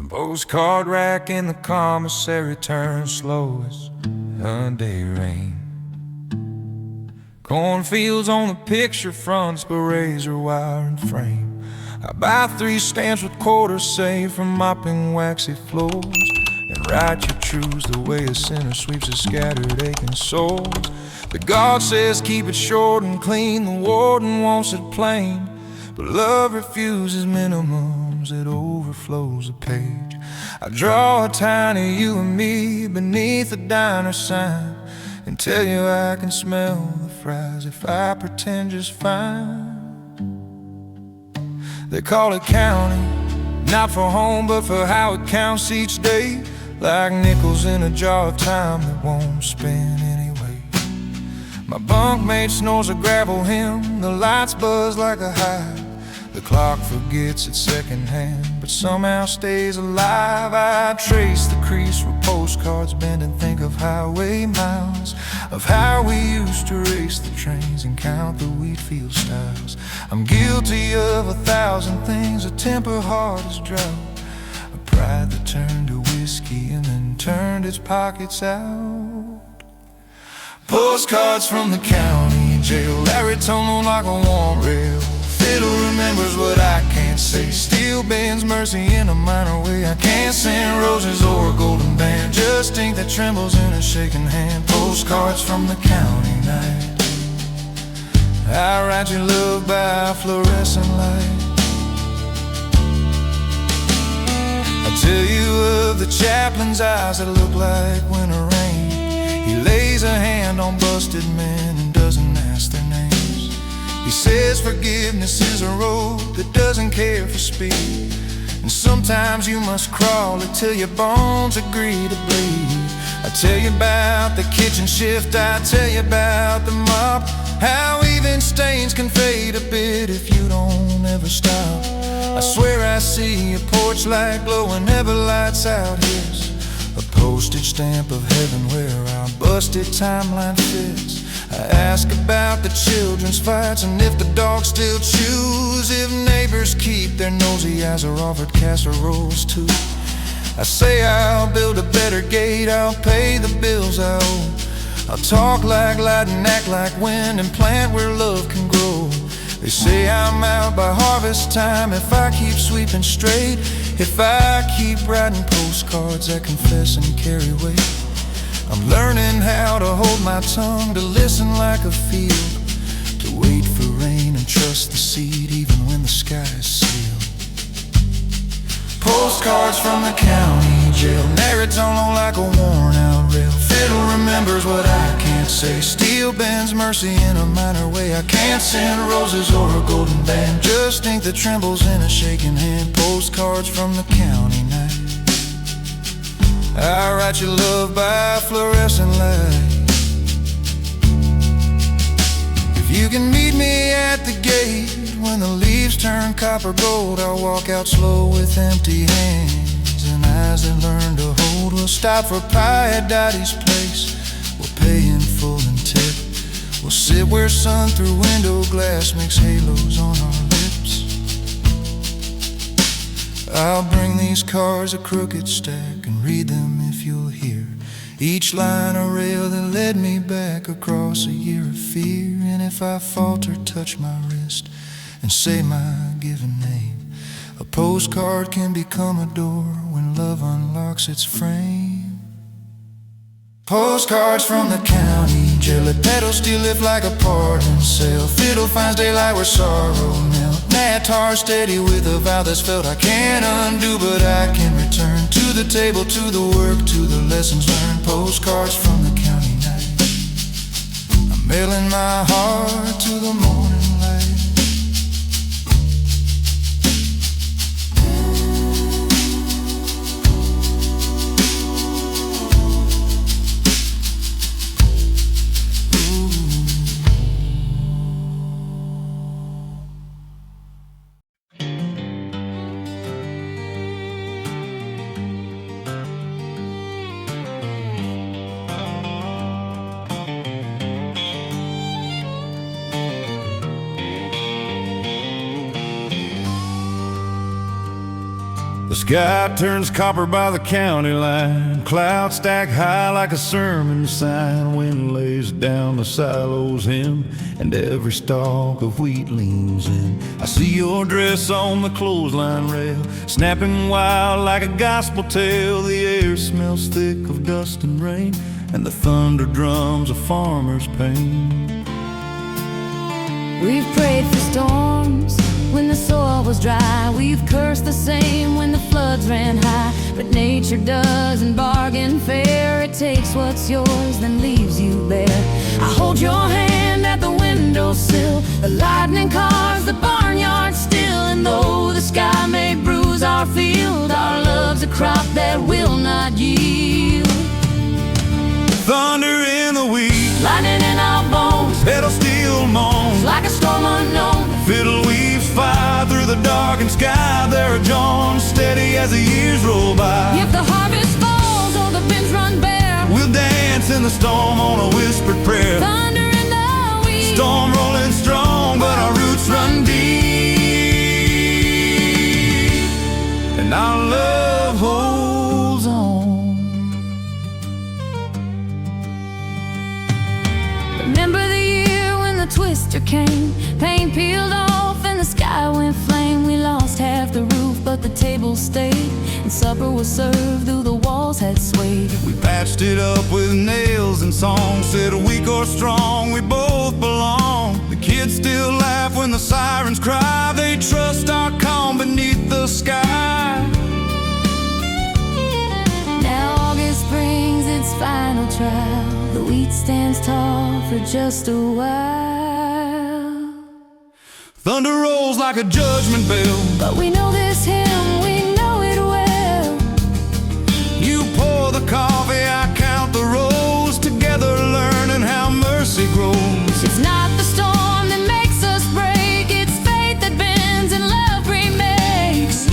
Postcard rack in the commissary turns slow as a day rain. Cornfields on the picture fronts, but razor wire and frame. I buy 3 stamps with quarters saved from mopping waxy floors, and write your truths the way a sinner sweeps his scattered aching souls. But God says keep it short and clean, the warden wants it plain, but love refuses minimums, it overflows a page. I draw a tiny you and me beneath a diner sign, and tell you I can smell the fries if I pretend just fine. They call it counting, not for home but for how it counts each day, like nickels in a jar of time that won't spin anyway. My bunkmate snores a gravel hymn, the lights buzz like a hive. The clock forgets its second hand, but somehow stays alive. I trace the crease where postcards bend and think of highway miles, of how we used to race the trains and count the wheat field styles. I'm guilty of 1,000 things, a temper hard as drought, a pride that turned to whiskey and then turned its pockets out. Postcards from the county jail, Larry toned like a warm rail. Fiddle remembers what I can't say, steel bends mercy in a minor way. I can't send roses or a golden band, just ink that trembles in a shaking hand. Postcards from the county night, I write your love by fluorescent light. I tell you of the chaplain's eyes that look like winter rain. He lays a hand on busted men and doesn't ask their names. He says forgiveness is a road that doesn't care for speed, and sometimes you must crawl it till your bones agree to bleed. I tell you about the kitchen shift, I tell you about the mop, how even stains can fade a bit if you don't ever stop. I swear I see a porch light glow whenever lights out hits, a postage stamp of heaven where our busted timeline fits. I ask about the children's fights and if the dogs still choose, if neighbors keep their nosy eyes or offered casseroles too. I say I'll build a better gate, I'll pay the bills I owe, I'll talk like light and act like wind and plant where love can grow. They say I'm out by harvest time if I keep sweeping straight, if I keep writing postcards that confess and carry weight. I'm learning how to hold my tongue, to listen like a field, to wait for rain and trust the seed even when the sky is sealed. Postcards from the county jail, Narratone like a worn out rail. Fiddle remembers what I can't say, steel bends mercy in a minor way. I can't send roses or a golden band, just ink that trembles in a shaking hand. Postcards from the county night, I write your love by fluorescent light. If you can meet me at the gate when the leaves turn copper gold, I'll walk out slow with empty hands and eyes that learn to hold. We'll stop for pie at Dottie's place, we'll pay in full and tip. We'll sit where sun through window glass makes halos on our lips. I'll bring these cards a crooked stack and read them if you'll hear each line a rail that led me back across a year of fear. And if I falter, touch my wrist and say my given name. A postcard can become a door when love unlocks its frame. Postcards from the county jail, pedals still lift like a pardon sail. Fiddle finds daylight where sorrow melt. Natar steady with a vow that's felt I can't undo, but I can return to the table, to the work, to the lessons learned. Postcards from the county night, I'm mailing my heart to the morning light. Sky turns copper by the county line. Clouds stack high like a sermon sign. Wind lays down the silos hymn, and every stalk of wheat leans in. I see your dress on the clothesline rail, snapping wild like a gospel tale. The air smells thick of dust and rain, and the thunder drums a farmer's pain. We've prayed for storms when the soil was dry. We've cursed the same when the floods ran high. But nature doesn't bargain fair. It takes what's yours, then leaves you bare. I hold your hand at the windowsill, the lightning carves the barnyard still. And though the sky may bruise our field, our love's a crop that will not yield. Thunder in the wheat, Lightning in our bones, pedal steel moans like a storm unknown. Fiddle weaves fire through the darkened sky. There are Johns steady as the years roll by. If the harvest falls or the bins run bare, we'll dance in the storm on a whispered prayer. thunder in the wheat, Storm rolling strong, but our roots run deep, and our love holds on. Remember the year when the twister came, paint peeled off and the sky went flame. We lost half the roof, but the table stayed, and supper was served though the walls had swayed. We patched it up with nails and songs, said weak or strong, we both belong. The kids still laugh when the sirens cry. They trust our calm beneath the sky. Now August brings its final trial. The wheat stands tall for just a while. Thunder rolls like a judgment bell, But we know this hymn, we know it well. you pour the coffee, I count the rows, together learning how mercy grows. It's not the storm that makes us break, it's faith that bends and love remakes.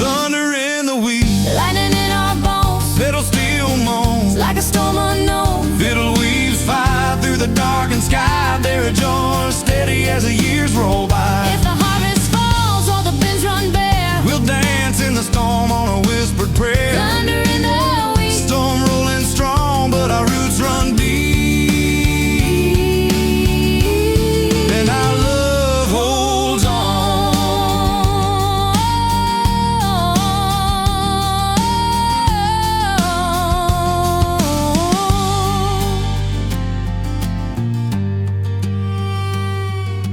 Thunder in the wheat, Lightning in our bones, pedal steel moans like a storm unknown. Fiddle weaves fire through the darkened sky. There are Johns steady as the years roll by. If the harvest falls or the bins run bare, We'll dance in the storm on a whispered prayer. thunder in the wheat, Storm rolling strong, but our roots run deep, and our love holds on.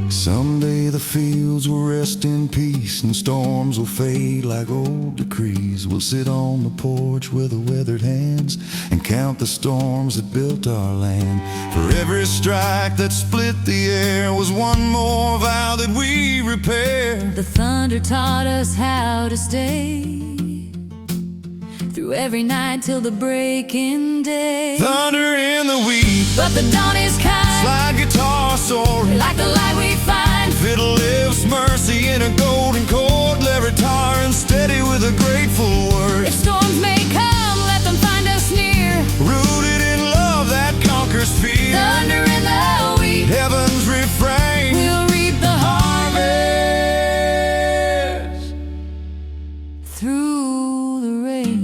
Someday the fields will rest in peace, and storms will fade like old decrees. We'll sit on the porch with the weathered hands and count the storms that built our land. For every strike that split the air was one more vow that we repair. the thunder taught us how to stay through every night till the breaking day. Thunder in the wheat, But the dawn is kind, slide guitar soaring, like the light we find. fiddle lifts mercy in a golden chord. Levitar and steady with a grateful word. If storms may come, let them find us near. Rooted in love that conquers fear. Thunder in the wheat, Heaven's refrain, we'll reap the harvest. through the rain.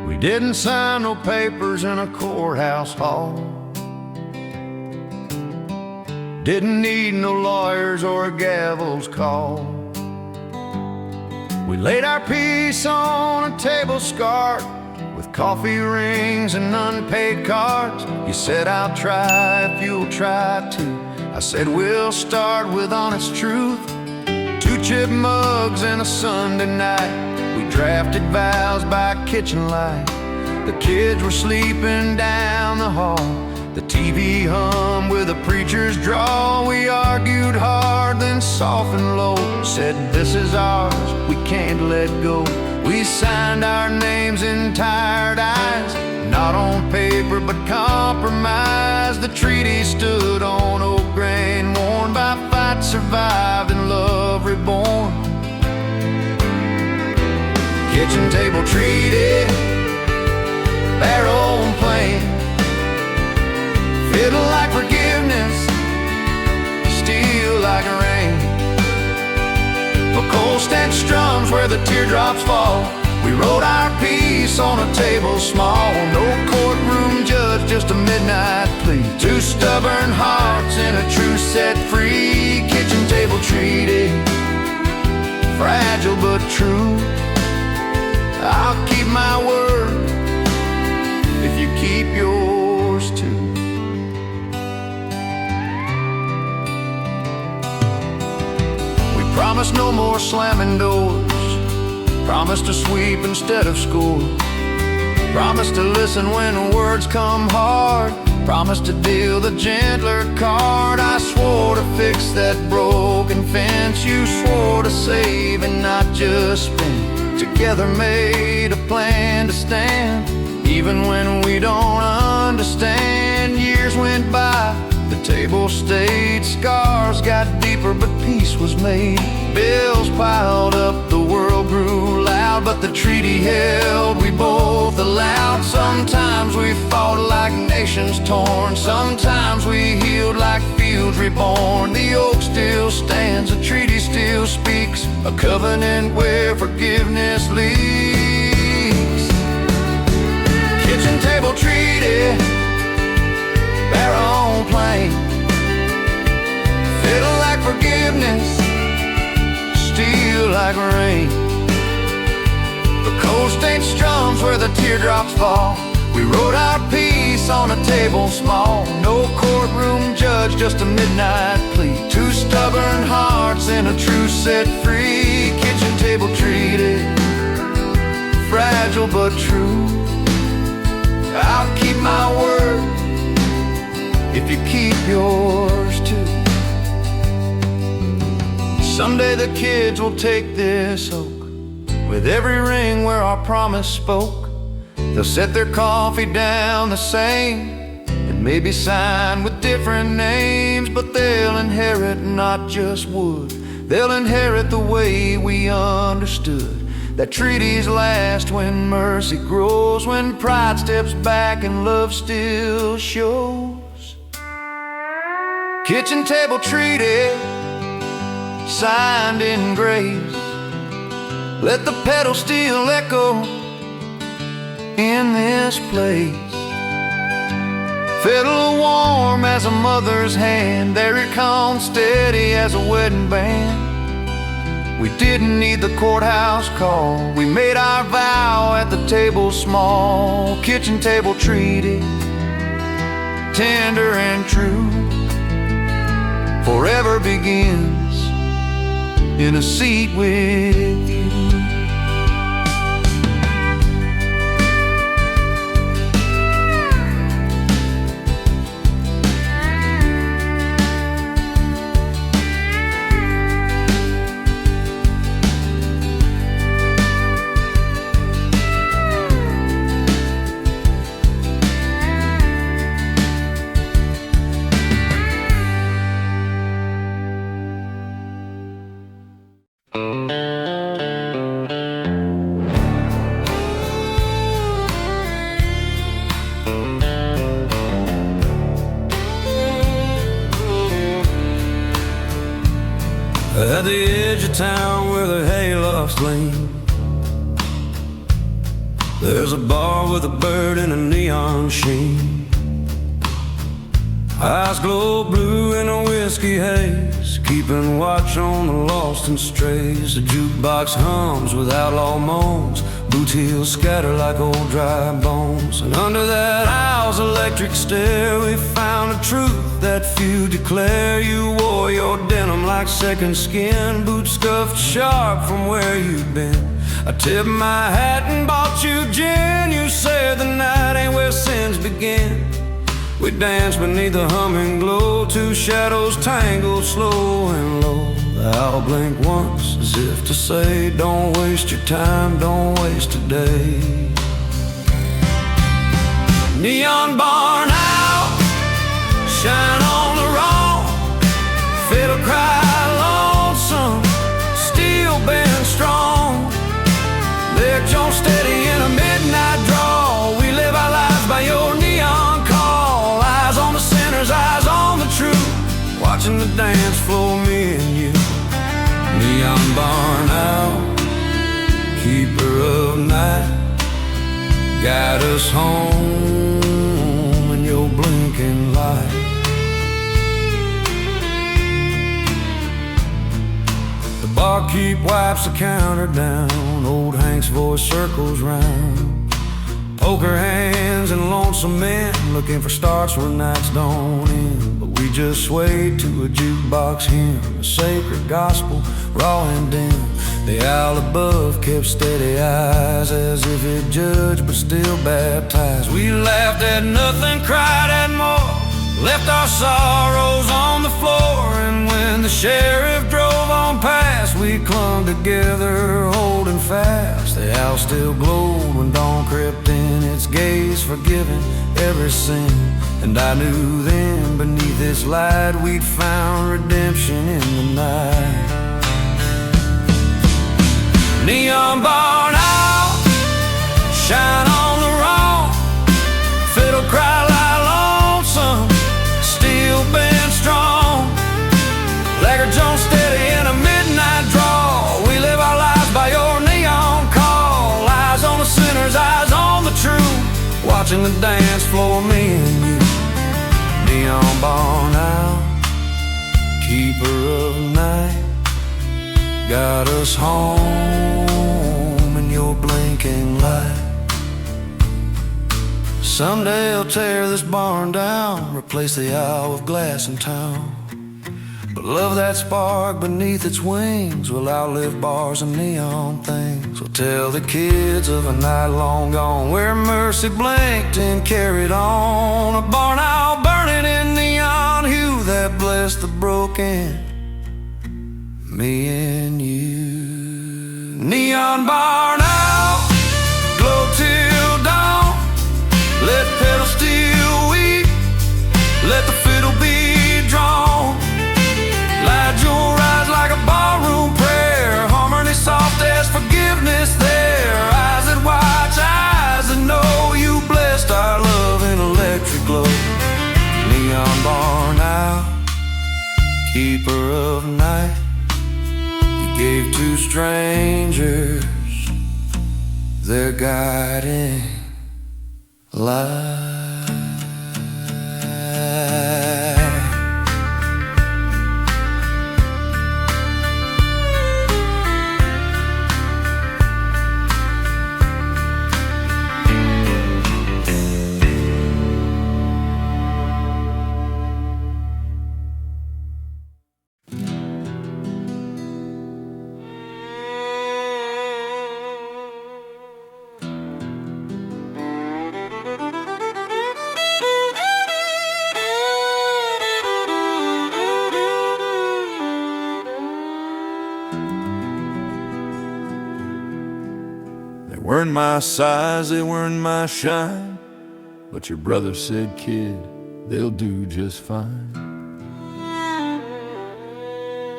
We didn't sign no papers in a courthouse hall. Didn't need no lawyers or a gavel's call. We laid our piece on a table scarred with coffee rings and unpaid cards. You said I'll try if you'll try too. I said we'll start with honest truth. 2 chip mugs and a Sunday night. We drafted vows by kitchen light. The kids were sleeping down the hall. The TV hummed with a preacher's drawl. We argued hard, then softened low. Said this is ours, we can't let go. We signed our names in tired eyes, not on paper but compromise. The treaty stood on oak grain, worn by fight survived and love reborn. Kitchen table treaty, barrel and plain, fiddle like forgiveness, steel like rain. For cold stench drums where the teardrops fall, we wrote our piece on a table small. No courtroom judge, just a midnight plea. 2 stubborn hearts in a truce set free. Kitchen table treaty, fragile but true. I'll keep my word if you keep yours too. We promised no more slamming doors, promised to sweep instead of score, promised to listen when words come hard, promised to deal the gentler card. I swore to fix that broken fence. You swore to save and not just spend. Together made a plan to stand, even when we don't understand. Years went by, the table stayed. Scars got deeper, but peace was made. Bills piled up, the world grew loud, but the treaty held, we both allowed. Sometimes we fought like nations torn, sometimes we healed like fields reborn. The oak still stands, the treaty still speaks, a covenant where forgiveness leaks. Kitchen table treaty, barrel plain, fiddle like forgiveness, steel like rain. The cold stained drums where the teardrops fall, we wrote our piece on a table small. No courtroom judge, just a midnight plea. 2 stubborn hearts in a truce set free. Kitchen table treaty, fragile but true. I'll keep my word if you keep yours too. Someday the kids will take this oak with every ring where our promise spoke. They'll set their coffee down the same, and maybe sign with different names, but they'll inherit not just wood, they'll inherit the way we understood that treaties last when mercy grows, when pride steps back and love still shows. Kitchen table treaty, signed in grace, let the pedal steel echo in this place. Fiddle warm as a mother's hand, there it comes steady as a wedding band. We didn't need the courthouse call, we made our vow at the table small. Kitchen table treaty, tender and true, forever begins in a seat with you. At the edge of town where the haylofts lean, there's a bar with a bird and a neon sheen. Eyes glow blue in a whiskey haze, keeping watch on the lost and strays. The jukebox hums with outlaw moans, boots heels scatter like old dry bones. And under that owl's electric stare, we found a truth that few declare. You wore your denim like second skin, boots scuffed sharp from where you've been. I tipped my hat and bought you gin. You said the night ain't where sins begin. We danced beneath the humming glow, two shadows tangled slow and low. The owl blinked once as if to say, don't waste your time, don't waste a day. Neon barn owl, shine on the wrong, fiddle cry lonesome, steel bend strong. They're Joan steady in a midnight draw. We live our lives by your neon call. Eyes on the sinners, eyes on the truth, watching the dance floor, me and you. Neon barn owl, keeper of night, guide us home in your blinking light. The barkeep wipes the counter down, old Hank's voice circles round. Poker hands and lonesome men looking for starts where nights don't end. But we just swayed to a jukebox hymn, a sacred gospel, raw and dim. The owl above kept steady eyes, as if it judged but still baptized. We laughed at nothing, cried at more, left our sorrows on the floor. And when the sheriff drove on past, we clung together, holding fast. The owl still glowed when dawn crept in, its gaze forgiving every sin. And I knew then, beneath its light, we'd found redemption in the night. Neon barn owl, shine on the wrong, fiddle cry like lonesome, steel bend strong. Lagger Joan steady in a midnight draw. We live our lives by your neon call. Eyes on the sinners, eyes on the truth, watching the dance floor, me and you. Neon barn owl, keeper of night, got us home in your blinking light. Someday I'll tear this barn down, replace the owl with glass in town. But love that spark beneath its wings will outlive bars and neon things. So tell the kids of a night long gone, where mercy blinked and carried on. A barn owl burning in neon hue that blessed the broken, me and you. Neon barn owl, glow till dawn, let pedals still weep, let the fiddle be drawn. Light your eyes like a ballroom prayer, harmony soft as forgiveness there. Eyes that watch, eyes that know, you blessed our love in electric glow. Neon barn owl, keeper of night, you gave to strangers their guiding light. They weren't my size, they weren't my shine, but your brother said, kid, they'll do just fine.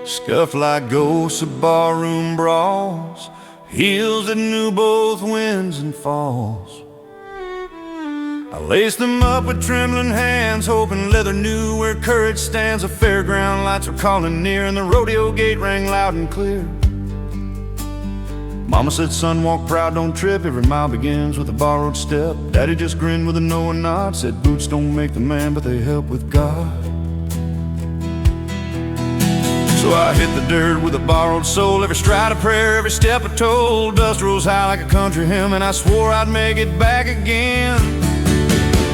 Scuffed like ghosts of barroom brawls, heels that knew both winds and falls. I laced them up with trembling hands, hoping leather knew where courage stands. The fairground lights were calling near, and the rodeo gate rang loud and clear. Mama said, son, walk proud, don't trip. Every mile begins with a borrowed step. Daddy just grinned with a knowing nod, said boots don't make the man, but they help with God. So I hit the dirt with a borrowed soul. Every stride a prayer, every step a toll. Dust rose high like a country hymn, and I swore I'd make it back again.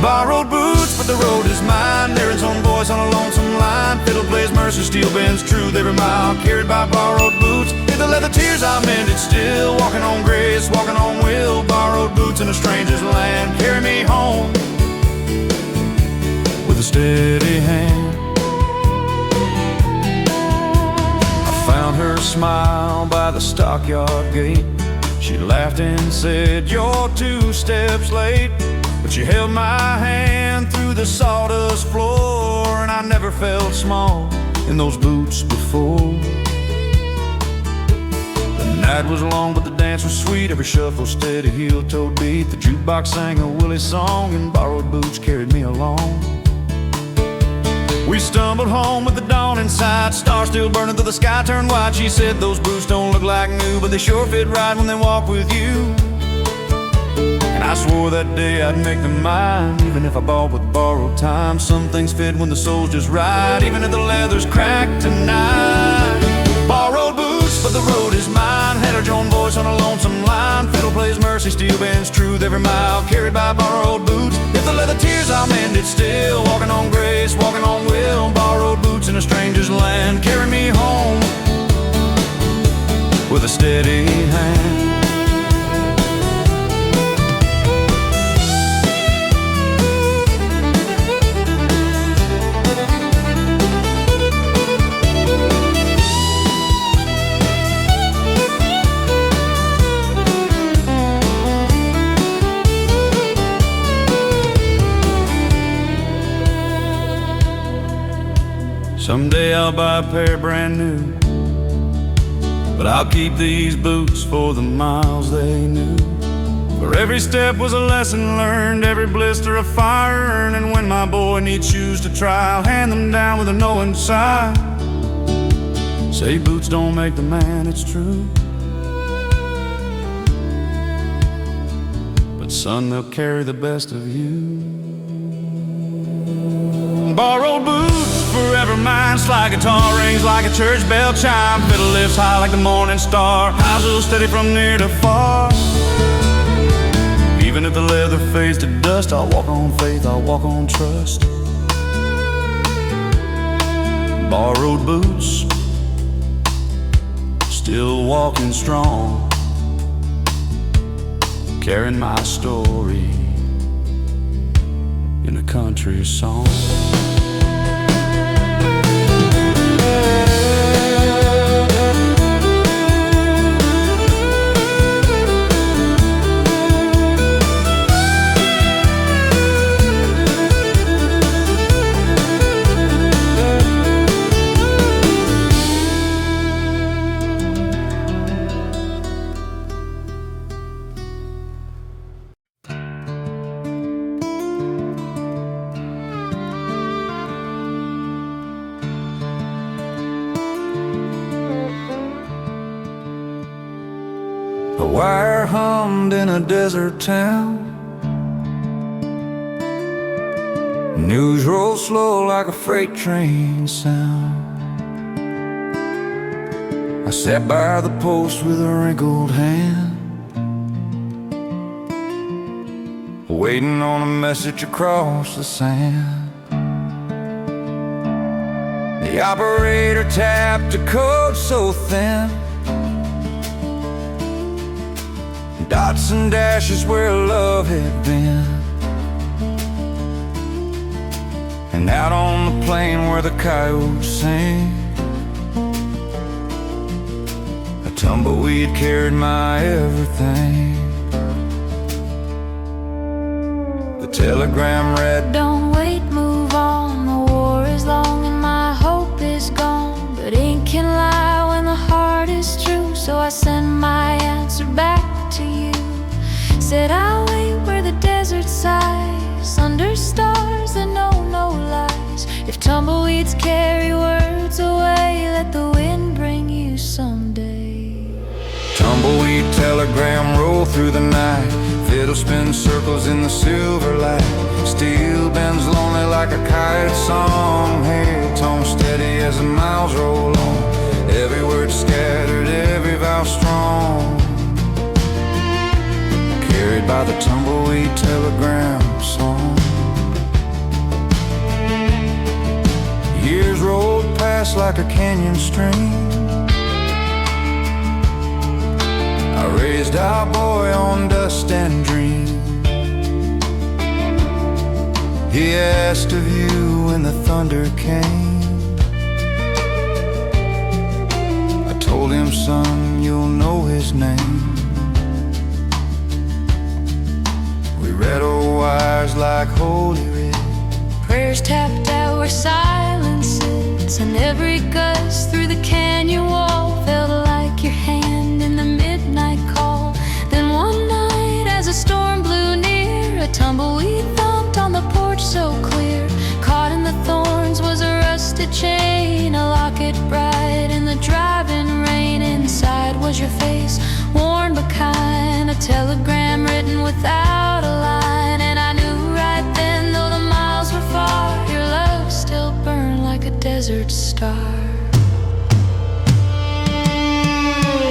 Borrowed boots, but the road is mine. There its own voice on a lonesome line. Fiddle plays mercy, steel bends truth. Every mile carried by borrowed boots. Hit the leather tears I mended still. Walking on grace, walking on will. Borrowed boots in a stranger's land. Carry me home with a steady hand. Found her smile by the stockyard gate. She laughed and said, you're 2 steps late. But she held my hand through the sawdust floor, and I never felt small in those boots before. The night was long, but the dance was sweet. Every shuffle, steady heel-toed beat. The jukebox sang a Willie song, and borrowed boots carried me along. We stumbled home with the dawn in sight. Stars still burning till the sky turned white. She said, those boots don't look like new, but they sure fit right when they walk with you. And I swore that day I'd make them mine, even if I bought with borrowed time. Some things fit when the soul's just right, even if the leather's cracked tonight. Borrowed boots, but the road is mine. Had her own voice on a lonesome line. Fiddle plays mercy, steel bends truth. Every mile carried by borrowed boots. If the leather tears I'll mend it still. Walking on grace, walking on will. Borrowed boots in a stranger's land. Carry me home with a steady hand. Someday I'll buy a pair brand new, but I'll keep these boots for the miles they knew. For every step was a lesson learned, every blister a fire earned. And when my boy needs shoes to try, I'll hand them down with a knowing sigh. Say boots don't make the man, it's true, but son, they'll carry the best of you. Borrowed boots, forever mine. Slide guitar rings like a church bell chime. Fiddle lifts high like the morning star. Eyes will steady from near to far. Even if the leather fades to dust, I'll walk on faith, I'll walk on trust. Borrowed boots, still walking strong, carrying my story in a country song. A wire hummed in a desert town. News rolled slow like a freight train sound. I sat by the post with a wrinkled hand, waiting on a message across the sand. The operator tapped a code so thin, dots and dashes where love had been. And out on the plain where the coyotes sing, a tumbleweed carried my everything. The telegram read, don't wait, move on. The war is long and my hope is gone, but ink can lie when the heart is true. So I send my answer back to you. Said I'll wait where the desert sighs, under stars that know no lies. If tumbleweeds carry words away, let the wind bring you someday. tumbleweed tell telegram roll through the night. Fiddle spins circles in the silver light. Steel bends lonely like a kite song. Hey, tone steady as the miles roll on. Every word scattered, every vow strong. Carried by the tumbleweed telegram song. Years rolled past like a canyon stream. I raised our boy on dust and dream. He asked of you when the thunder came. I told him, son, you'll know his name. We read old wires like holy writ. Prayers tapped out where silence sits, and every gust through the canyon wall felt like your hand in the midnight call. Then one night as a storm blew near, a tumbleweed thumped on the porch so clear. Caught in the thorns was a rusted chain, a locket bright in the driving rain. Inside was your face, worn but kind, a telegram written without a line. And I knew right then, though the miles were far, your love still burned like a desert star.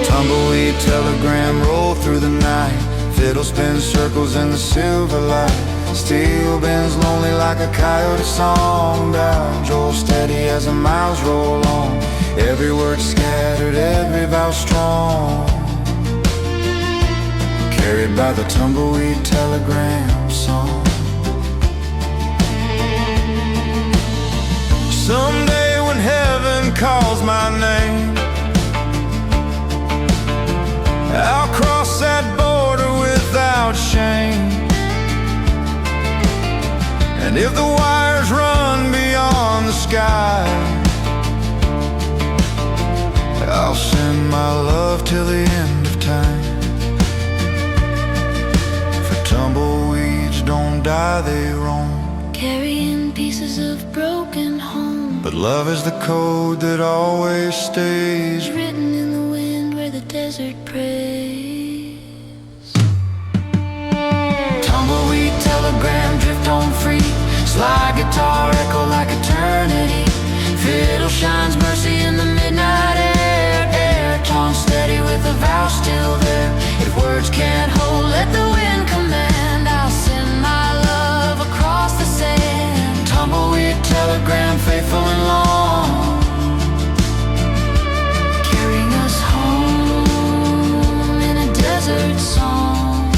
Tumbleweed telegram roll through the night. Fiddle spins circles in the silver light. Steel bends lonely like a coyote song. Down roll steady as the miles roll on. Every word scattered, every vow strong. Carried by the tumbleweed telegram song. Someday when heaven calls my name, I'll cross that border without shame. And if the wires run beyond the sky, I'll send my love till the end of time. For tumbleweeds don't die, they roam, Carrying pieces of broken home, but love is the code that always stays. written in the wind where the desert prays. Tumbleweed telegram drift on free. Slide guitar echo like eternity. Fiddle shines mercy in the midnight air. Air tone steady with a vow still there. If words can't hold, let the wind command. I'll send my love across the sand. Tumbleweed telegram faithful and long, Carrying us home in a desert song.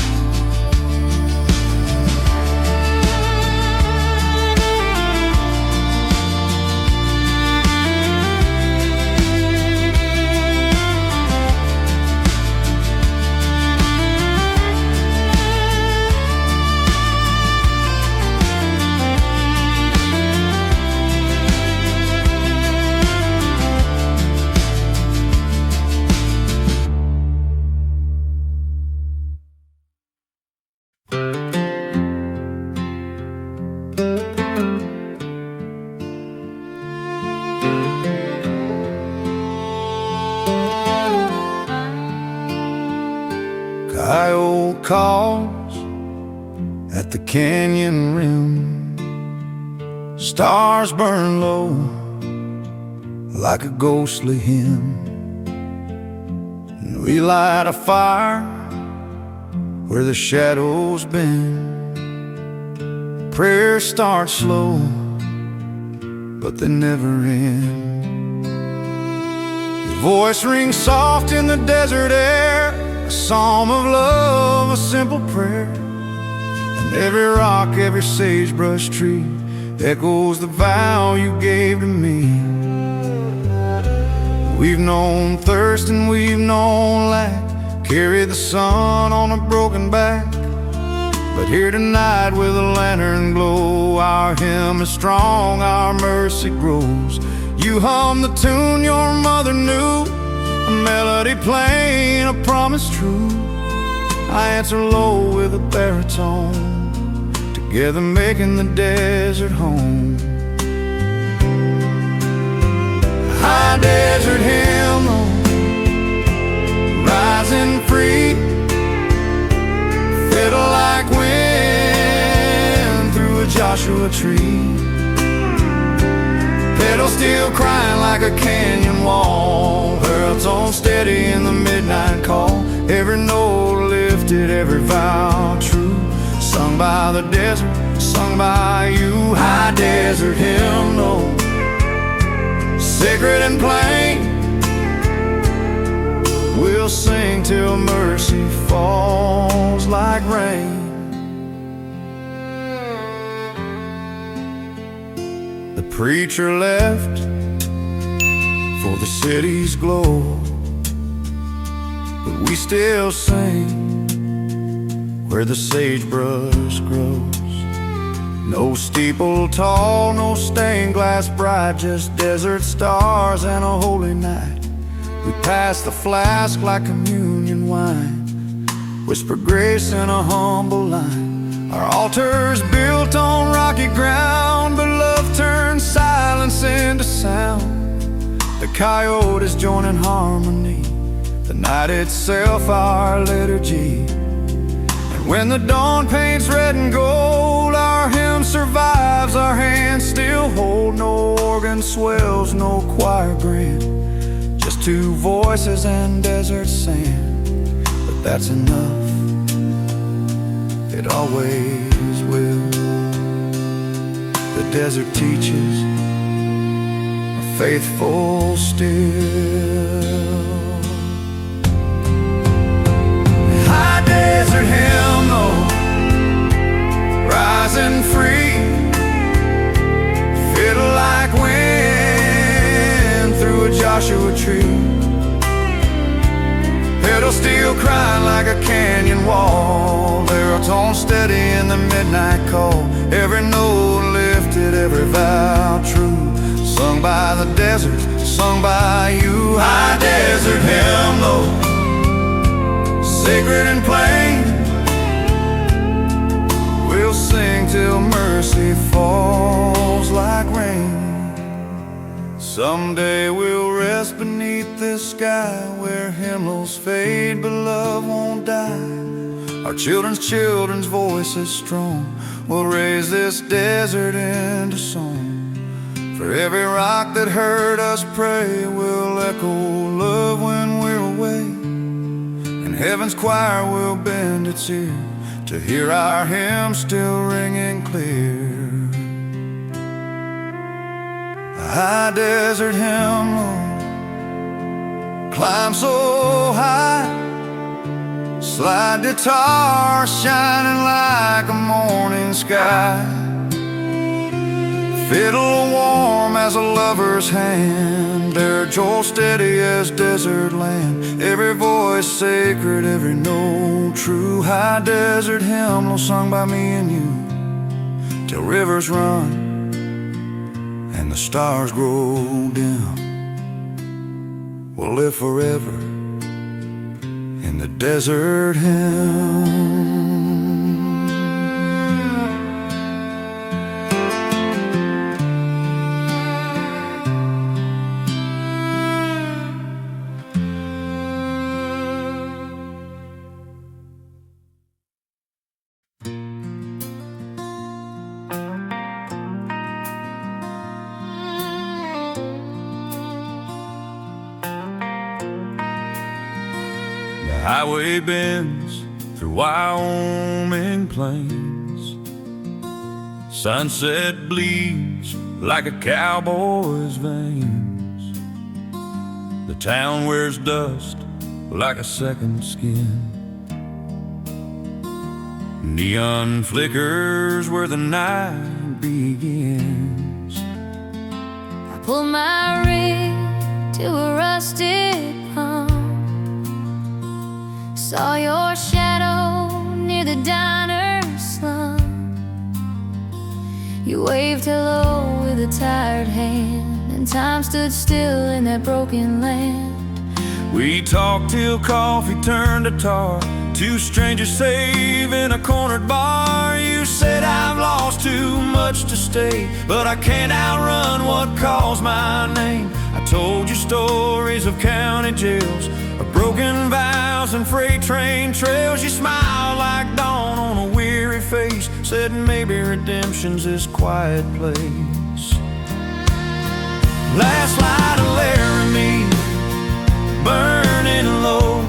Coyote calls at the canyon rim. Stars burn low like a ghostly hymn. And we light a fire where the shadows bend. Prayers start slow, but they never end. Your voice rings soft in the desert air, a psalm of love, a simple prayer. And every rock, every sagebrush tree echoes the vow you gave to me. We've known thirst and we've known lack, carried the sun on a broken back. But here tonight with a lantern glow, our hymn is strong, our mercy grows. You hum the tune your mother knew, a melody plain, a promise true. I answer low with a baritone, together making the desert home. High desert hymnal, rising free, Joshua tree. Pedal steel crying like a canyon wall, her tone steady in the midnight call. Every note lifted, every vow true, sung by the desert, sung by you. High desert hymnal, sacred and plain. We'll sing till mercy falls like rain. The preacher left for the city's glow, but we still sing where the sagebrush grows. No steeple tall, no stained glass bright, just desert stars and a holy night. We pass the flask like communion wine, whisper grace in a humble line. Our altar's built on rocky ground, but love turns silence into sound. The coyotes join in harmony, the night itself our liturgy. And when the dawn paints red and gold, our hymn survives, our hands still hold. No organ swells, no choir grand, just two voices and desert sand. But that's enough, it always will. The desert teaches, are faithful still. High desert hymnal, rising free, fiddle like wind through a Joshua tree. Pedal steel crying like a canyon wall, their tone steady in the midnight call. Every note lifted, every vow true, sung by the desert, sung by you. High desert hymnal, sacred and plain. We'll sing till mercy falls like rain. Someday we'll rest beneath this sky where hymnals fade but love won't die. Our children's voices strong will raise this desert into song. For every rock that heard us pray will echo love when we're away, and heaven's choir will bend its ear to hear our hymn still ringing clear. High desert hymnal, climb so high, slide guitar shining like a morning sky. Fiddle warm as a lover's hand, their joy steady as desert land. Every voice sacred, every note true. High desert hymnal sung by me and you, till rivers run and the stars grow dim. We'll live forever in the desert hymn. Highway bends through Wyoming plains. Sunset bleeds like a cowboy's veins. The town wears dust like a second skin. Neon flickers where the night begins. I pulled my rig to a rusted pump, saw your shadow near the diner slump. You waved hello with a tired hand, and time stood still in that broken land. We talked till coffee turned to tar, two strangers save in a cornered bar. You said I've lost too much to stay, but I can't outrun what calls my name. I told you stories of county jails, of broken vows and freight train trails. You smiled like dawn on a weary face, said maybe redemption's this quiet place. Last light of Laramie, burning low.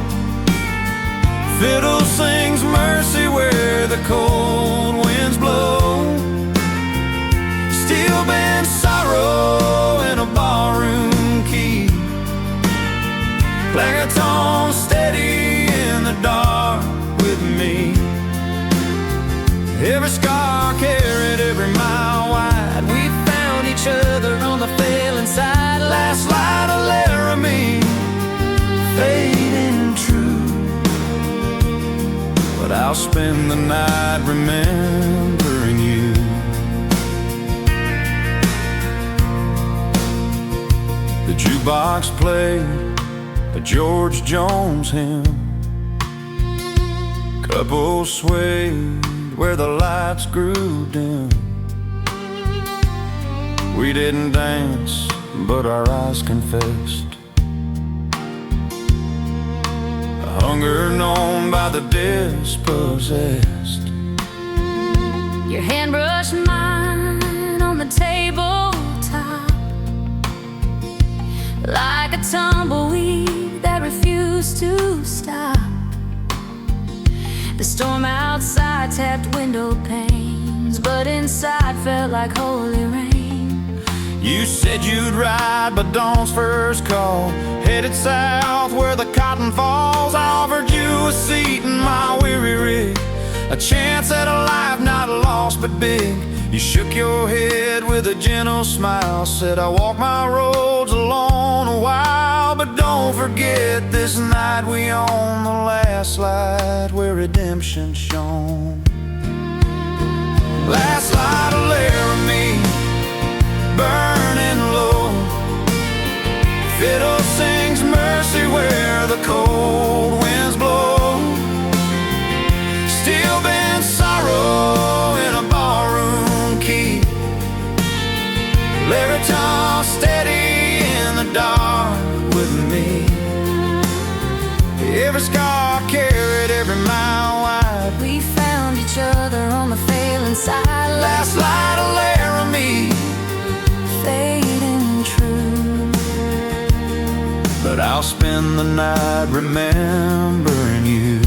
Fiddle sings mercy where the cold winds blow. Steel band sorrow in a ballroom key. Plagaton steady in the dark with me. Every scar carried every mile wide. We found each other on the failing side. Last light of Laramie, fading true. But I'll spend the night remembering you. The jukebox played a George Jones hymn. Couples swayed where the lights grew dim. We didn't dance, but our eyes confessed a hunger known by the dispossessed. Your hand brushed mine on the tabletop like a tumbleweed that refused to stop. The storm outside tapped window panes, but inside felt like holy rain. You said you'd ride by dawn's first call, headed south where the cotton falls. I offered you a seat in my weary rig, a chance at a life not lost but big. You shook your head with a gentle smile, said I walk my roads alone a while. But don't forget this night we own the last light where redemption shone. Last light of Laramie, burning low. Fiddle sings mercy where the cold winds blow. Steel band sorrow in a ballroom key. Lariton steady in the dark with me. Every scar carried every mile wide. We found each other on the failing side. Last light of Laramie, fading true. but I'll spend the night remembering you.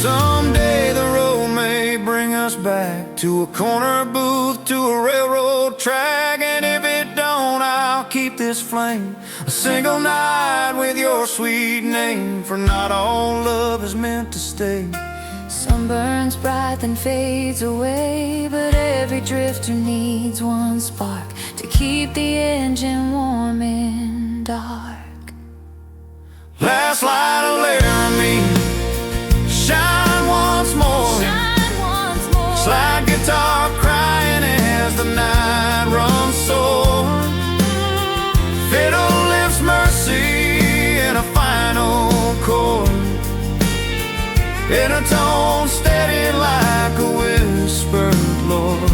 Someday the road may bring us back to a corner booth, to a railroad track. And if it don't, I'll keep this flame a single night with your sweet name. For not all love is meant to stay. Some burns bright then fades away, but every drifter needs one spark to keep the engine warm in dark. Last light of Laramie, shine once more. Shine once more. Slide guitar crying as the night runs sore. Fiddle lifts mercy in a final chord, in a tone steady like a whisper, Lord.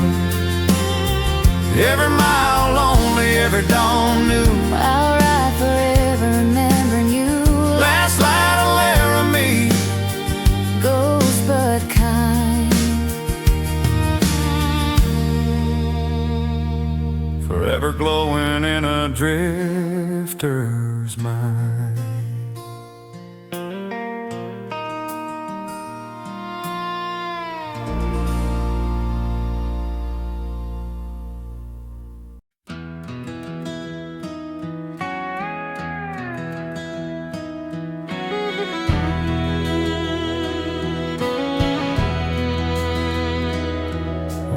Every mile lonely, every dawn new. I'll ride forever remembering you. Last light of Laramie, Ghost but kind. forever glowing in a drifter's mind.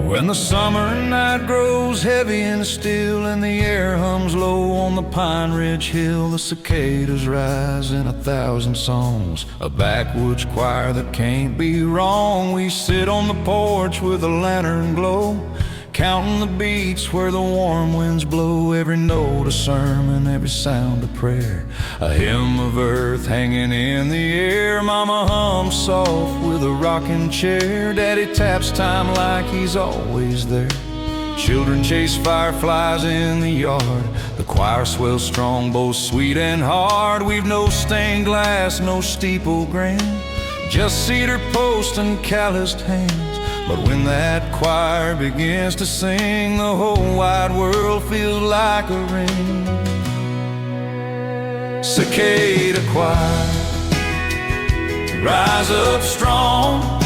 When the summer night grows heavy and still, and the air hums low on the Pine Ridge Hill, the cicadas rise in 1,000 songs, a backwoods choir that can't be wrong. We sit on the porch with a lantern glow, counting the beats where the warm winds blow. Every note a sermon, every sound a prayer, a hymn of earth hanging in the air. Mama hums soft with a rocking chair, Daddy taps time like he's always there. Children chase fireflies in the yard. The choir swells strong, both sweet and hard. We've no stained glass, no steeple grand, just cedar posts and calloused hands. But when that choir begins to sing, the whole wide world feels like a ring. Cicada Choir, rise up strong.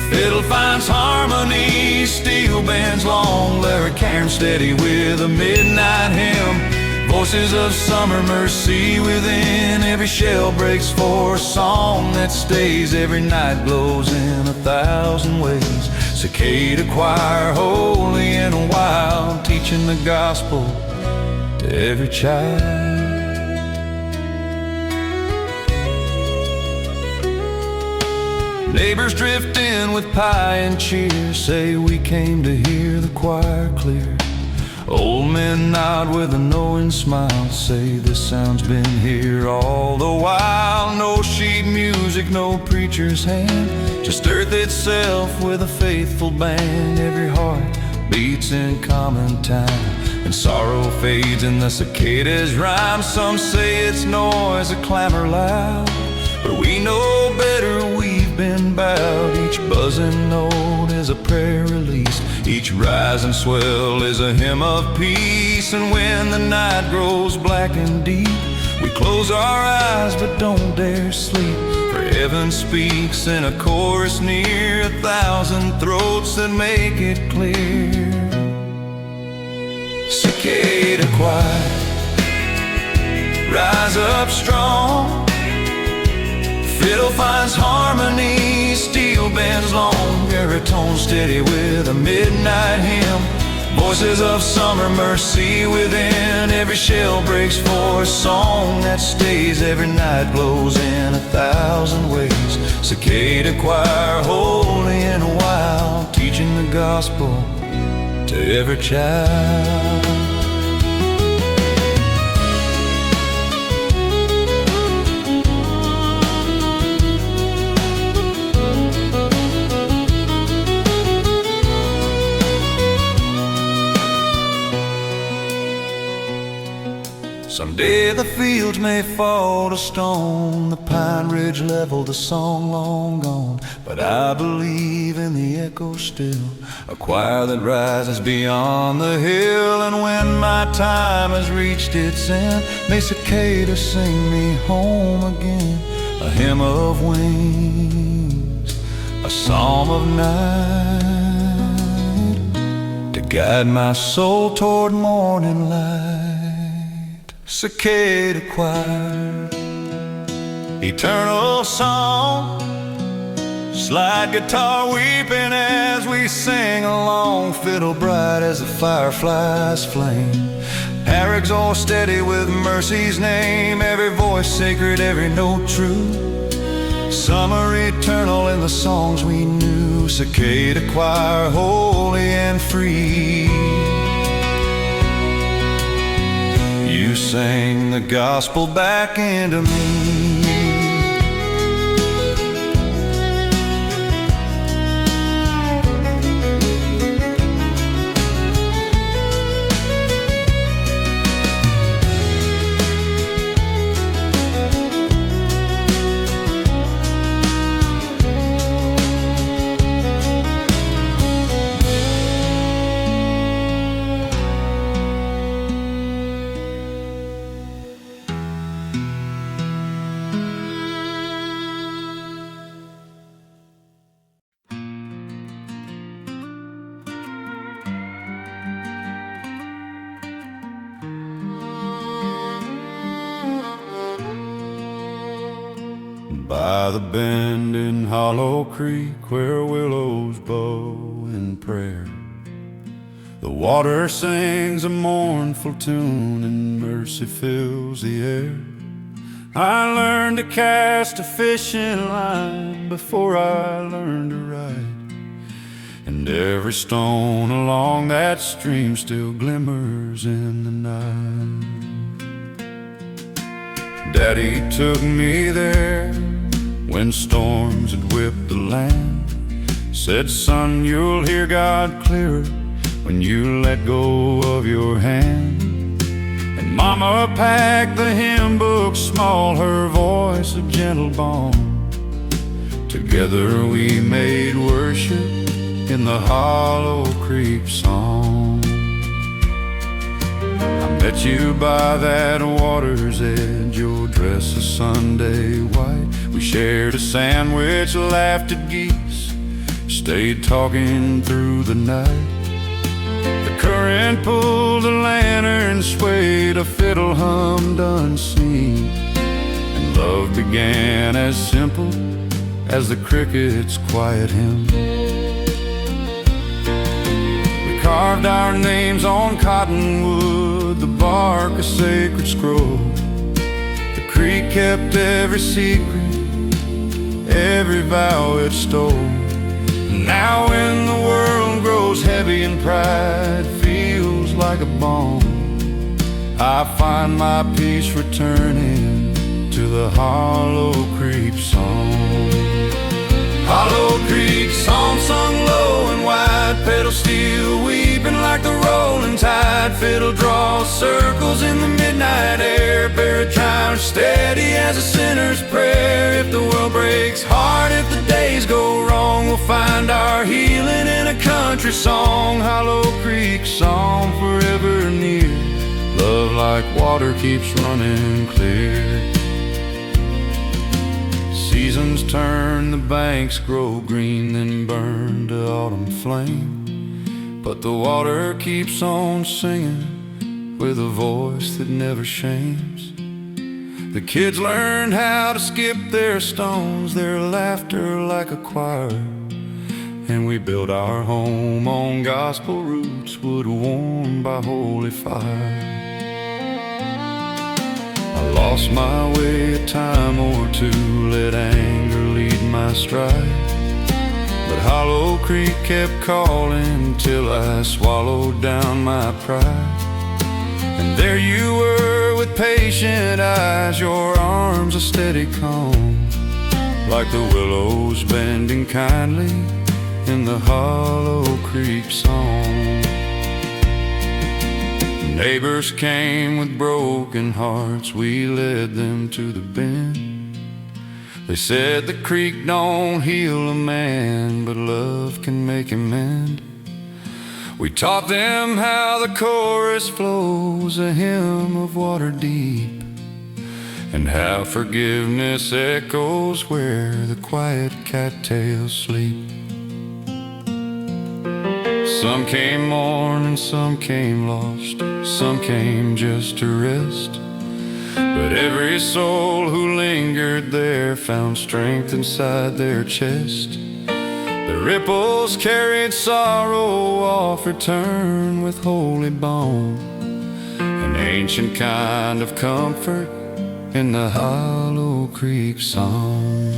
Fiddle finds harmony, steel bands long. Larry Cairn steady with a midnight hymn. Voices of summer mercy within. Every shell breaks for a song that stays. Every night glows in 1,000 ways. Cicada Choir, holy and wild, teaching the gospel to every child. Neighbors drift in with pie and cheer, say we came to hear the choir clear. Old men nod with a knowing smile, say this sound's been here all the while. No sheet music, no preacher's hand, just earth itself with a faithful band. Every heart beats in common time, and sorrow fades in the cicadas' rhyme. Some say it's noise, a clamor loud, but we know better, we've been bowed. Each buzzing note is a prayer release, each rising swell is a hymn of peace. And when the night grows black and deep, we close our eyes but don't dare sleep, for heaven speaks in a chorus near, 1,000 throats that make it clear. Cicada Choir, rise up strong. Fiddle finds harmony, steel bands long. Baritone steady with a midnight hymn. Voices of summer mercy within. Every shell breaks for a song that stays. Every night glows in 1,000 ways. Cicada Choir, holy and wild, teaching the gospel to every child. Someday the fields may fall to stone, the pine ridge level, the song long gone. But I believe in the echo still, a choir that rises beyond the hill. And when my time has reached its end, may cicadas sing me home again. A hymn of wings, a psalm of night, to guide my soul toward morning light. Cicada Choir, eternal song, slide guitar weeping as we sing along. Fiddle bright as the firefly's flame, Harrog's all steady with mercy's name. Every voice sacred, every note true, summer eternal in the songs we knew. Cicada Choir, holy and free, you sang the gospel back into me. By the bend in Hollow Creek, where willows bow in prayer, the water sings a mournful tune and mercy fills the air. I learned to cast a fishing line before I learned to ride, and every stone along that stream still glimmers in the night. Daddy took me there when storms had whipped the land, said, son, you'll hear God clearer when you let go of your hand. And Mama packed the hymn book small, her voice a gentle balm. Together we made worship in the Hollow Creek song. I met you by that water's edge, your dress a Sunday white. We shared a sandwich, laughed at geese, stayed talking through the night. The current pulled a lantern, swayed, a fiddle hummed unseen, and love began as simple as the cricket's quiet hymn. We carved our names on cottonwood, the bark a sacred scroll. The creek kept every secret, every vow it stole. Now when the world grows heavy and pride feels like a balm, I find my peace returning to the Hollow Creek song. Hollow Creek song sung low and wide, pedal steel weeping like the rolling tide. Fiddle draws circles in the midnight air, baritone steady as a sinner's prayer. If the world breaks heart, if the days go wrong, we'll find our healing in a country song. Hollow Creek song forever near, love like water keeps running clear. Seasons turn, the banks grow green, then burn to autumn flame. But the water keeps on singing with a voice that never shames. The kids learned how to skip their stones, their laughter like a choir. And we built our home on gospel roots, wood warmed by holy fire. I lost my way a time or two, let anger lead my stride. But Hollow Creek kept calling till I swallowed down my pride. And there you were with patient eyes, your arms a steady calm, like the willows bending kindly in the Hollow Creek song. Neighbors came with broken hearts, we led them to the bend. They said the creek don't heal a man, but love can make him mend. We taught them how the chorus flows, a hymn of water deep, and how forgiveness echoes where the quiet cattails sleep. Some came mourning, some came lost, some came just to rest. But every soul who lingered there found strength inside their chest. The ripples carried sorrow off, return with holy balm, an ancient kind of comfort in the Hollow Creek song.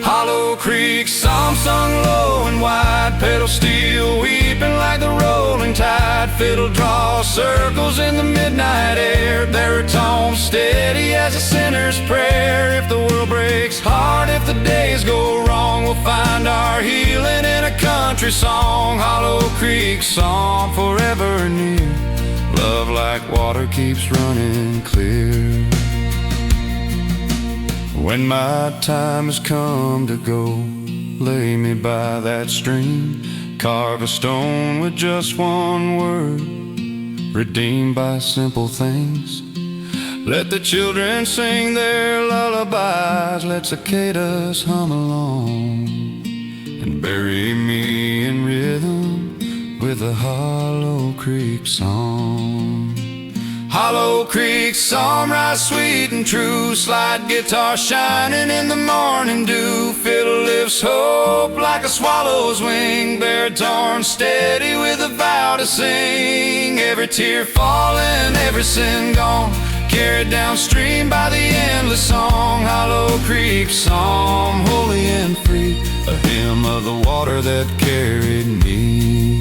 Hollow Creek song sung low and wide, pedal steel weeping like the rolling tide. Fiddle draws circles in the midnight air, baritone steady as a sinner's prayer. If the world breaks heart, if the days go wrong, we'll find our healing in a country song. Hollow Creek song forever near, love like water keeps running clear. When my time has come to go, lay me by that stream, carve a stone with just one word, redeemed by simple things. Let the children sing their lullabies, let cicadas hum along, and bury me in rhythm with a Hollow Creek song. Hollow Creek song, rise sweet and true, slide guitar shining in the morning dew. Fiddle lifts hope like a swallow's wing, baritone steady with a vow to sing. Every tear falling, every sin gone, carried downstream by the endless song. Hollow Creek song, holy and free, a hymn of the water that carried me.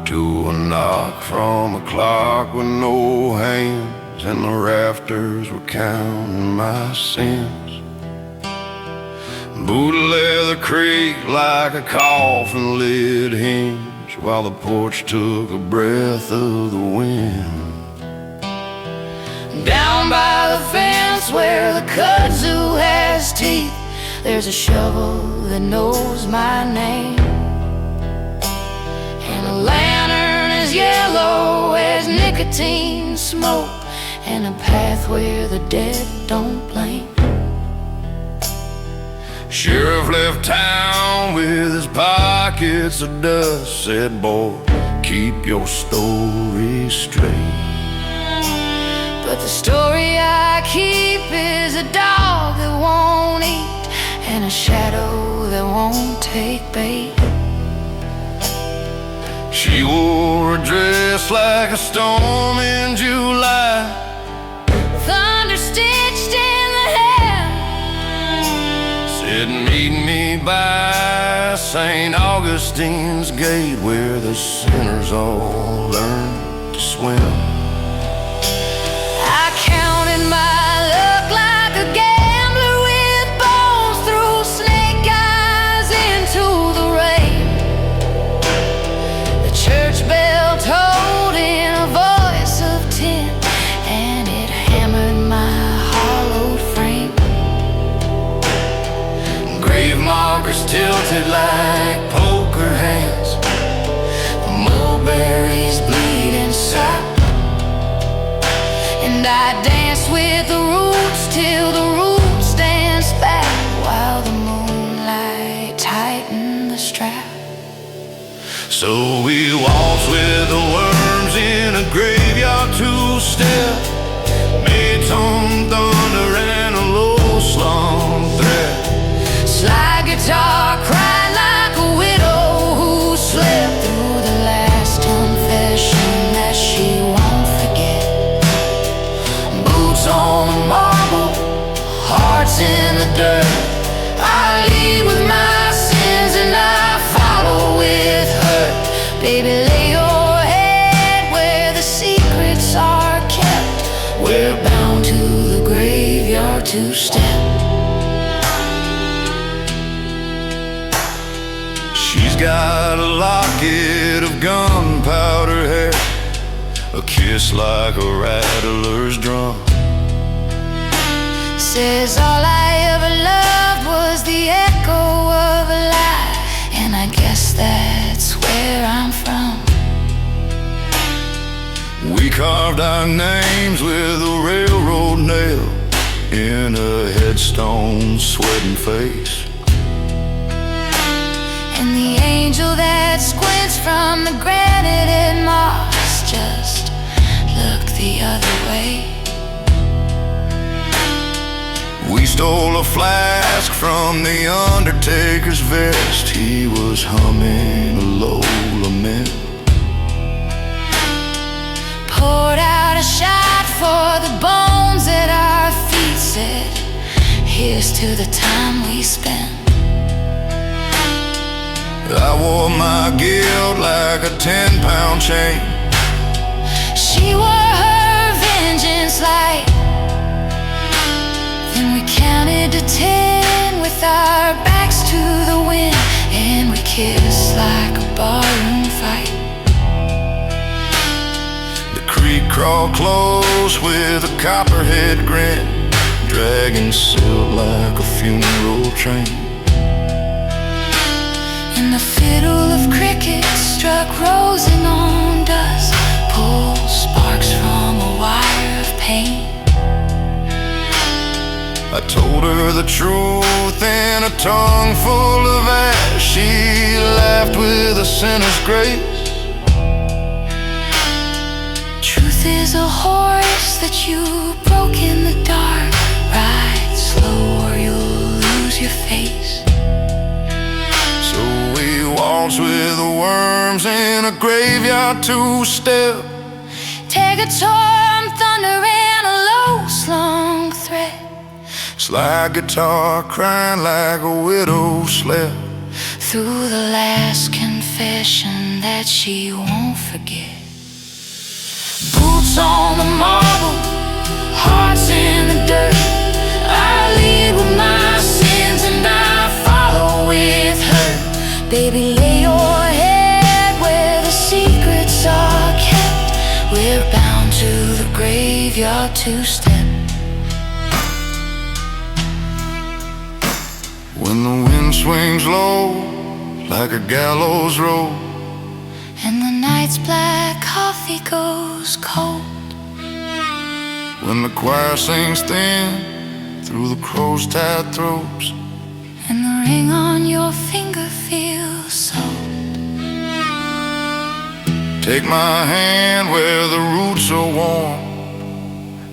to a knock from a clock with no hands, and the rafters were counting my sins. Booted leather creaked like a coffin lid hinge, while the porch took a breath of the wind. Down by the fence where the kudzu has teeth, there's a shovel that knows my name, and a lantern as yellow as nicotine smoke, and a path where the dead don't blame. Sheriff left town with his pockets of dust, said, boy, keep your story straight. But the story I keep is a dog that won't eat, and a shadow that won't take bait. She wore a dress like a storm in July, Thunder stitched in the hair. said, meet me by St. Augustine's gate, where the sinners all learn to swim. I counted my luck like a gambler with bones, threw snake eyes into the rain. The church bell tolled in a voice of tin, and it hammered my hollowed frame. Grave markers tilted like poker hands, the mulberries bleed inside. And I dance with the roots till the roots dance back, while the moonlight tightened the strap. So we waltz with the worms in a graveyard two-step, made some thunder and a low slung threat. Slide guitar crying like a widow who slept through the last confession that she won't forget. Boots on the marble, hearts in the dirt. I lead with my sins and I follow with her. Baby, lay your head where the secrets are kept. We're bound to the graveyard two-step. She's got a locket of gunpowder hair, a kiss like a rattler's drum. Says all I ever loved was the echo of a lie, and I guess that's where I'm from. We carved our names with a railroad nail in a headstone, sweating face. And the angel that squints from the granite and moss just looked the other way. We stole a flask from the undertaker's vest, he was humming a low lament. Poured out a shot for the bones at our feet, said, here's to the time we spent. I wore my guilt like a 10-pound chain. She wore her vengeance light. Then we counted to 10 with our backs to the wind, and we kissed like a barroom fight. The creek crawled close with a copperhead grin, dragging silt like a funeral train. And the fiddle of crickets struck rosing on dust, pulled sparks from a wire of pain. I told her the truth in a tongue full of ash, she laughed with a sinner's grace. Truth is a horse that you broke in the dark. Ride slow or you'll lose your face. So we waltz with the worms in a graveyard two-step. Take a torn thunder and a low slung thread. Slide guitar crying like a widow slept Through the last confession one that she won't forget. Boots on the marble, hearts in the dirt. I lead with my sins and I follow with her. Baby, lay your head where the secrets are kept. We're bound to the graveyard to step. When the wind swings low like a gallows rope, and the night's black coffee goes cold, when the choir sings thin through the crow's tied throats, and the ring on your finger feels sold. take my hand where the roots are warm,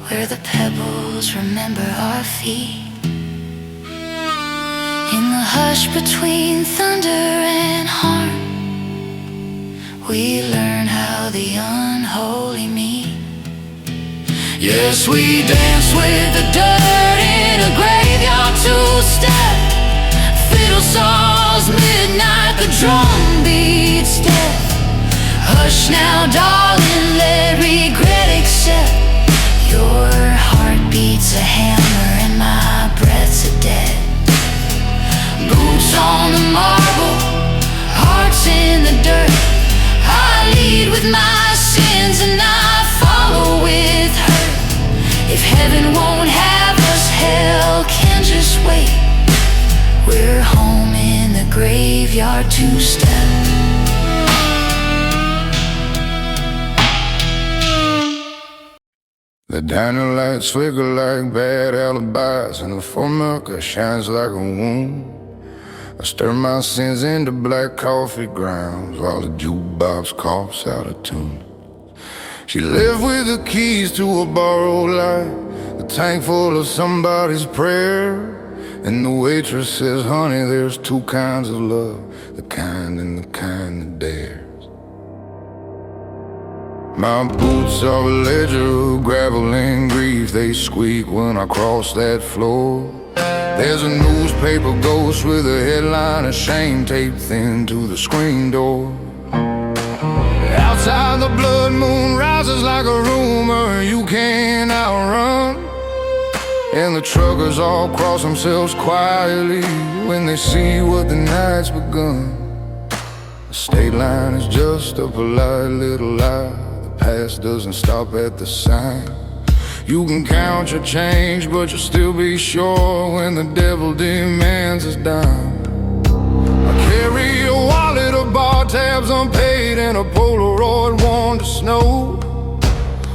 where the pebbles remember our feet. In the hush between thunder and harm, we learn how the unholy meet. Yes, we dance with the dirt in a graveyard two-step. Fiddle saws midnight, the drum beats death. Hush now, darling, let regret accept. Your heart beats a hammer and my breath's a death. Boots on the marble, hearts in the dirt. I lead with my sins and I follow with her. If heaven won't have us, hell can just wait. We're home in the graveyard two-step. the diner lights flicker like bad alibis, and the formica shines like a wound. I stir my sins into black coffee grounds while the jukebox coughs out of tune. She left with the keys to a borrowed life, a tank full of somebody's prayer. And the waitress says, honey, there's two kinds of love, the kind and the kind that dares. My boots are a ledger of gravel and grief. They squeak when I cross that floor. There's a newspaper ghost with a headline of shame taped thin to the screen door. Outside the blood moon rises like a rumor you can't outrun. And the truckers all cross themselves quietly when they see what the night's begun. The state line is just a polite little lie. The past doesn't stop at the sign. You can count your change, but you'll still be sure when the devil demands his dime. I carry a wallet of bar tabs unpaid and a Polaroid worn to snow,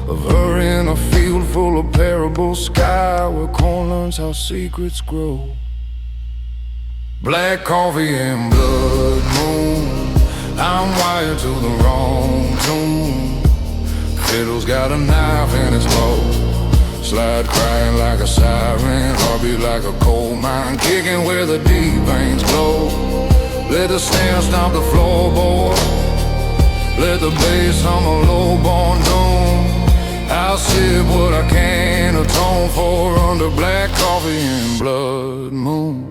of her in a field full of parable sky where corn learns how secrets grow. Black coffee and blood moon, I'm wired to the wrong tune. Fiddle's got a knife in its bow, slide crying like a siren, heartbeat like a coal mine, kicking where the deep veins glow. Let the snare stomp the floorboard, let the bass hum a low-born doom. I'll sip what I can atone for under black coffee and blood moon.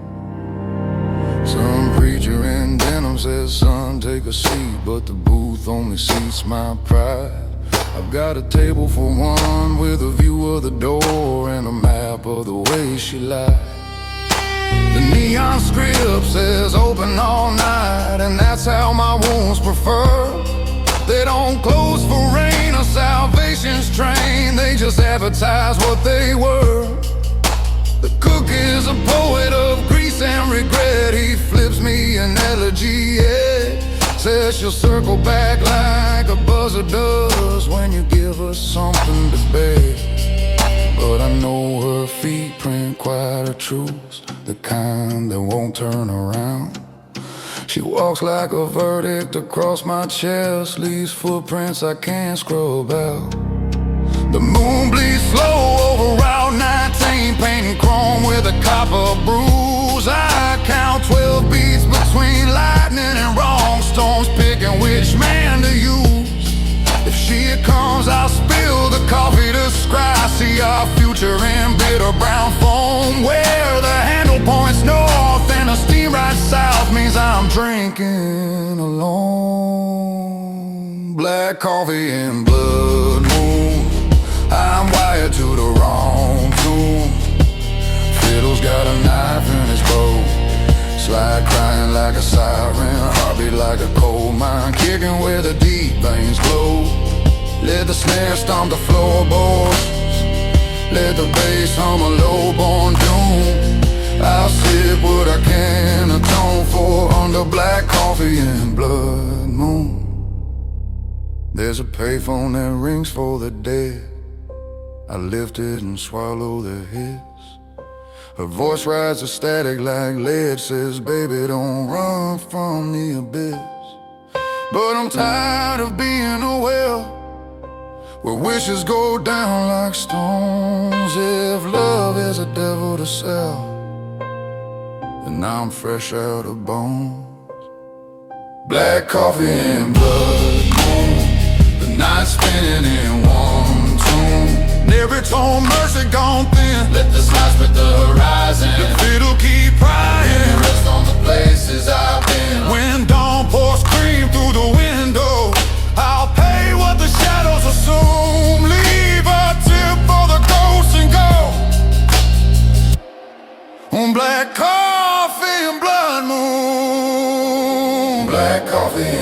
Some preacher in denim says, son, take a seat, but the booth only seats my pride. I've got a table for one with a view of the door and a map of the way she lied. The neon script says open all night, and that's how my wounds prefer. They don't close for rain or salvation's train, they just advertise what they were. The cook is a poet of grease and regret, he flips me an elegy, yeah. Says she'll circle back like a buzzer does when you give her something to bear. But I know her feet print quite a truth, the kind that won't turn around. She walks like a verdict across my chest, leaves footprints I can't scrub out. The moon bleeds slow over Route 19, painting chrome with a copper bruise. I count 12 beats between lightning and wrong storms, picking which man to use. If she comes, I'll spill the coffee to scry, see our future in bitter brown foam, where the handle points north and the steam right south means I'm drinking alone. black coffee and blood moon. I'm wired to the wrong tune. Fiddle's got a knife in his bow. Slide crying like a siren, heartbeat like a coal mine, kicking where the deep veins glow. Let the snare stomp the floorboards, let the bass hum a low-born doom. I'll sip what I can atone for under black coffee and blood moon. There's a payphone that rings for the dead. I lift it and swallow their hits. Her voice rides a static like lead, says, baby, don't run from the abyss. But I'm tired of being a well where wishes go down like stones. If love is a devil to sell, then now I'm fresh out of bones. Black coffee and blood moon, the night spinning in one tune. Every tone mercy gone thin. Let the sky split the horizon. The fiddle keep crying. Rest on the places I've been. When dawn pours cream through the window, I'll pay what the shadows assume. Leave a tip for the ghosts and go on black coffee and blood moon. Black coffee